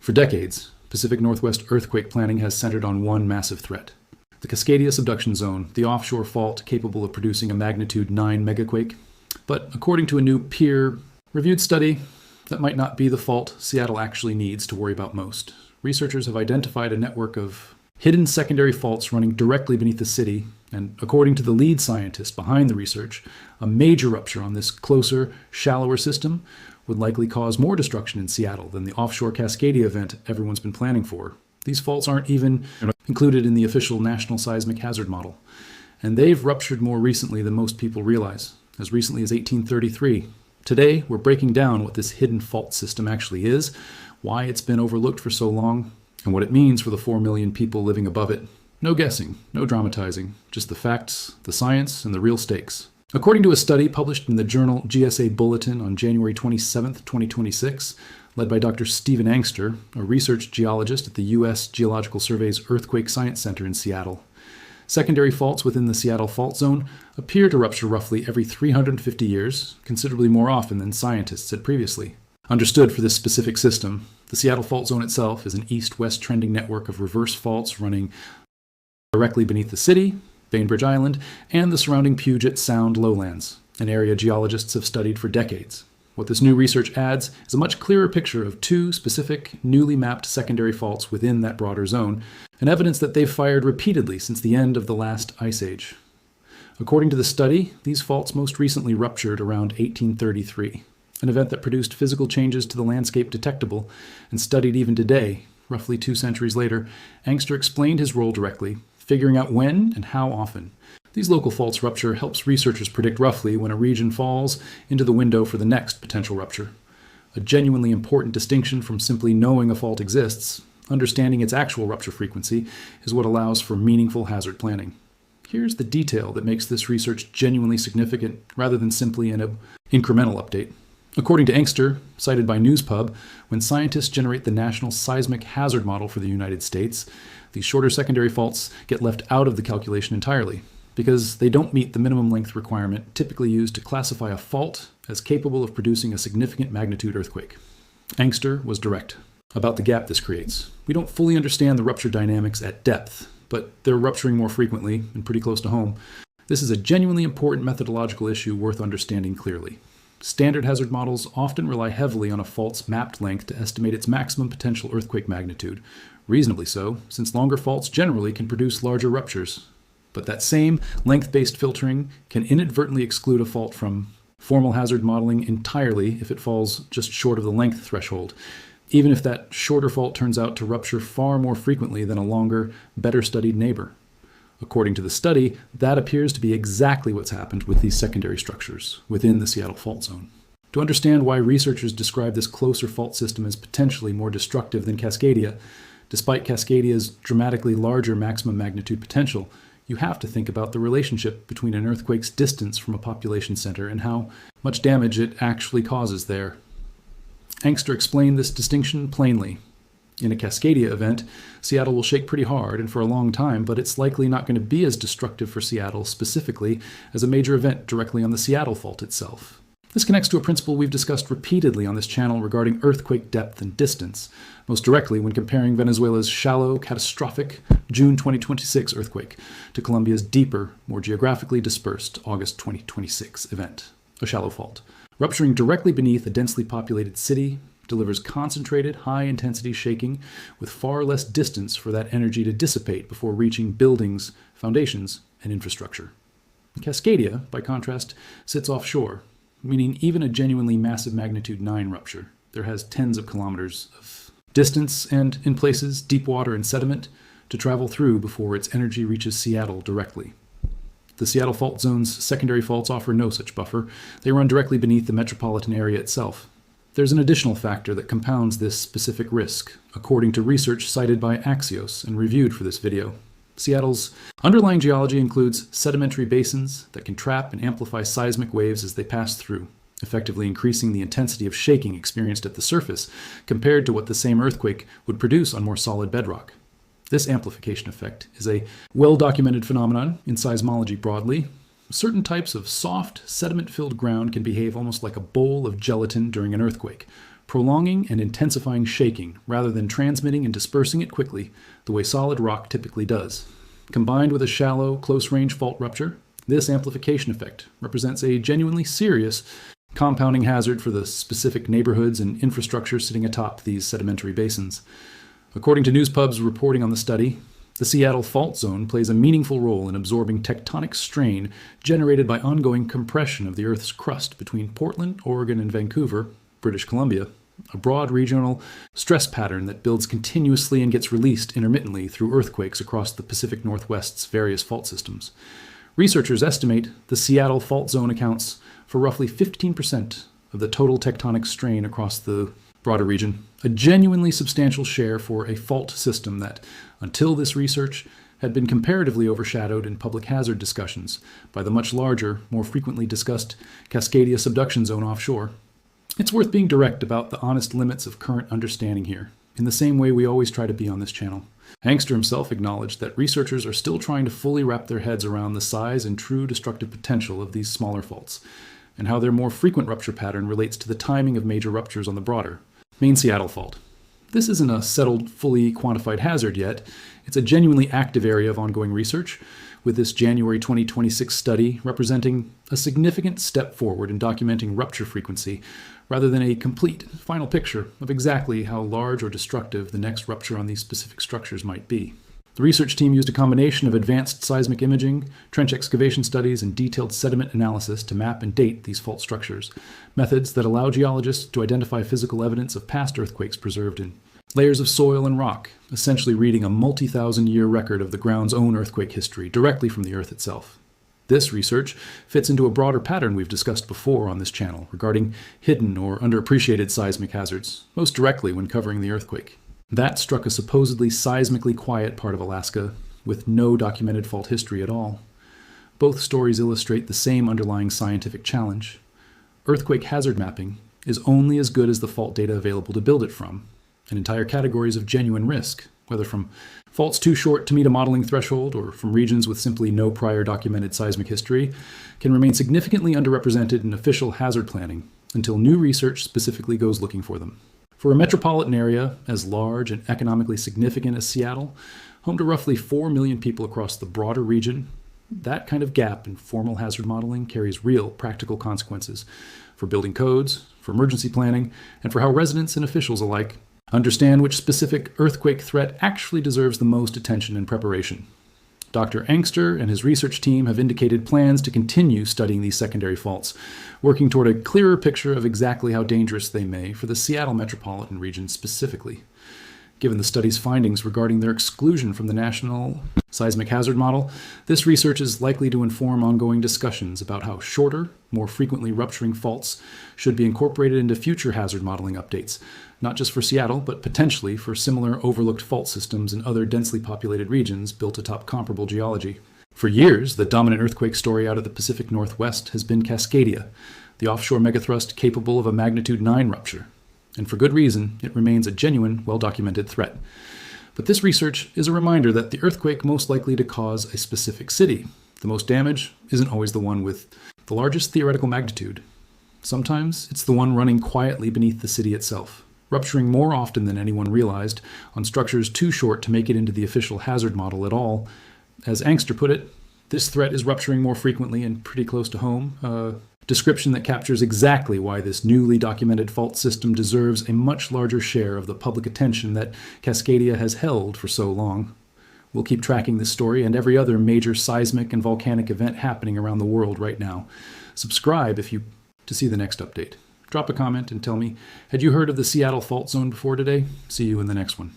For decades, Pacific Northwest earthquake planning has centered on one massive threat: the Cascadia Subduction Zone, the offshore fault capable of producing a magnitude 9 megaquake. But according to a new peer-reviewed study, that might not be the fault Seattle actually needs to worry about most. Researchers have identified a network of hidden secondary faults running directly beneath the city, and according to the lead scientist behind the research, a major rupture on this closer, shallower system would likely cause more destruction in Seattle than the offshore Cascadia event everyone's been planning for. These faults aren't even included in the official National Seismic Hazard Model, and they've ruptured more recently than most people realize, as recently as 1833. Today, we're breaking down what this hidden fault system actually is, why it's been overlooked for so long, and what it means for the 4 million people living above it. No guessing, no dramatizing, just the facts, the science, and the real stakes. According to a study published in the journal GSA Bulletin on January 27, 2026, led by Dr. Stephen Angster, a research geologist at the U.S. Geological Survey's Earthquake Science Center in Seattle, secondary faults within the Seattle fault zone appear to rupture roughly every 350 years, considerably more often than scientists had previously understood for this specific system. The Seattle fault zone itself is an east-west trending network of reverse faults running directly beneath the city, Bainbridge Island, and the surrounding Puget Sound lowlands, an area geologists have studied for decades. What this new research adds is a much clearer picture of two specific, newly mapped secondary faults within that broader zone, and evidence that they've fired repeatedly since the end of the last ice age. According to the study, these faults most recently ruptured around 1833, an event that produced physical changes to the landscape detectable and studied even today, roughly 2 centuries later. Angster explained his role directly, figuring out when and how often. These local faults rupture helps researchers predict roughly when a region falls into the window for the next potential rupture. A genuinely important distinction from simply knowing a fault exists. Understanding its actual rupture frequency is what allows for meaningful hazard planning. Here's the detail that makes this research genuinely significant rather than simply an incremental update. According to Angster, cited by NewsPub, when scientists generate the National Seismic Hazard Model for the United States, these shorter secondary faults get left out of the calculation entirely, because they don't meet the minimum length requirement typically used to classify a fault as capable of producing a significant magnitude earthquake. Angster was direct about the gap this creates. We don't fully understand the rupture dynamics at depth, but they're rupturing more frequently and pretty close to home. This is a genuinely important methodological issue worth understanding clearly. Standard hazard models often rely heavily on a fault's mapped length to estimate its maximum potential earthquake magnitude. Reasonably so, since longer faults generally can produce larger ruptures. But that same length-based filtering can inadvertently exclude a fault from formal hazard modeling entirely if it falls just short of the length threshold, even if that shorter fault turns out to rupture far more frequently than a longer, better-studied neighbor. According to the study, that appears to be exactly what's happened with these secondary structures within the Seattle fault zone. To understand why researchers describe this closer fault system as potentially more destructive than Cascadia, despite Cascadia's dramatically larger maximum magnitude potential, you have to think about the relationship between an earthquake's distance from a population center and how much damage it actually causes there. Angster explained this distinction plainly. In a Cascadia event, Seattle will shake pretty hard and for a long time, but it's likely not going to be as destructive for Seattle specifically as a major event directly on the Seattle fault itself. This connects to a principle we've discussed repeatedly on this channel regarding earthquake depth and distance, most directly when comparing Venezuela's shallow, catastrophic June 2026 earthquake to Colombia's deeper, more geographically dispersed August 2026 event, a shallow fault. Rupturing directly beneath a densely populated city delivers concentrated, high-intensity shaking with far less distance for that energy to dissipate before reaching buildings, foundations, and infrastructure. Cascadia, by contrast, sits offshore, meaning even a genuinely massive magnitude 9 rupture there has tens of kilometers of distance and, in places, deep water and sediment to travel through before its energy reaches Seattle directly. The Seattle fault zone's secondary faults offer no such buffer. They run directly beneath the metropolitan area itself. There's an additional factor that compounds this specific risk, according to research cited by Axios and reviewed for this video. Seattle's underlying geology includes sedimentary basins that can trap and amplify seismic waves as they pass through, effectively increasing the intensity of shaking experienced at the surface compared to what the same earthquake would produce on more solid bedrock. This amplification effect is a well-documented phenomenon in seismology broadly. Certain types of soft, sediment-filled ground can behave almost like a bowl of gelatin during an earthquake, prolonging and intensifying shaking rather than transmitting and dispersing it quickly the way solid rock typically does. Combined with a shallow, close-range fault rupture, this amplification effect represents a genuinely serious compounding hazard for the specific neighborhoods and infrastructure sitting atop these sedimentary basins. According to Newspub's reporting on the study, the Seattle Fault Zone plays a meaningful role in absorbing tectonic strain generated by ongoing compression of the Earth's crust between Portland, Oregon, and Vancouver, British Columbia, a broad regional stress pattern that builds continuously and gets released intermittently through earthquakes across the Pacific Northwest's various fault systems. Researchers estimate the Seattle Fault Zone accounts for roughly 15% of the total tectonic strain across the broader region, a genuinely substantial share for a fault system that, until this research, had been comparatively overshadowed in public hazard discussions by the much larger, more frequently discussed Cascadia Subduction Zone offshore. It's worth being direct about the honest limits of current understanding here, in the same way we always try to be on this channel. Angster himself acknowledged that researchers are still trying to fully wrap their heads around the size and true destructive potential of these smaller faults, and how their more frequent rupture pattern relates to the timing of major ruptures on the broader main Seattle fault. This isn't a settled, fully quantified hazard yet. It's a genuinely active area of ongoing research, with this January 2026 study representing a significant step forward in documenting rupture frequency, rather than a complete, final picture of exactly how large or destructive the next rupture on these specific structures might be. The research team used a combination of advanced seismic imaging, trench excavation studies, and detailed sediment analysis to map and date these fault structures, methods that allow geologists to identify physical evidence of past earthquakes preserved in layers of soil and rock, essentially reading a multi-thousand-year record of the ground's own earthquake history directly from the Earth itself. This research fits into a broader pattern we've discussed before on this channel regarding hidden or underappreciated seismic hazards, most directly when covering the earthquake. That struck a supposedly seismically quiet part of Alaska with no documented fault history at all. Both stories illustrate the same underlying scientific challenge. Earthquake hazard mapping is only as good as the fault data available to build it from, and entire categories of genuine risk, whether from faults too short to meet a modeling threshold or from regions with simply no prior documented seismic history, can remain significantly underrepresented in official hazard planning until new research specifically goes looking for them. For a metropolitan area as large and economically significant as Seattle, home to roughly 4 million people across the broader region, that kind of gap in formal hazard modeling carries real practical consequences for building codes, for emergency planning, and for how residents and officials alike understand which specific earthquake threat actually deserves the most attention and preparation. Dr. Angster and his research team have indicated plans to continue studying these secondary faults, working toward a clearer picture of exactly how dangerous they may for the Seattle metropolitan region specifically. Given the study's findings regarding their exclusion from the National Seismic Hazard Model, this research is likely to inform ongoing discussions about how shorter, more frequently rupturing faults should be incorporated into future hazard modeling updates, not just for Seattle, but potentially for similar overlooked fault systems in other densely populated regions built atop comparable geology. For years, the dominant earthquake story out of the Pacific Northwest has been Cascadia, the offshore megathrust capable of a magnitude 9 rupture. And for good reason, it remains a genuine, well-documented threat. But this research is a reminder that the earthquake most likely to cause a specific city, the most damage, isn't always the one with the largest theoretical magnitude. Sometimes it's the one running quietly beneath the city itself, rupturing more often than anyone realized on structures too short to make it into the official hazard model at all. As Angster put it, this threat is rupturing more frequently and pretty close to home, description that captures exactly why this newly documented fault system deserves a much larger share of the public attention that Cascadia has held for so long. We'll keep tracking this story and every other major seismic and volcanic event happening around the world right now. Subscribe to see the next update. Drop a comment and tell me, had you heard of the Seattle Fault Zone before today? See you in the next one.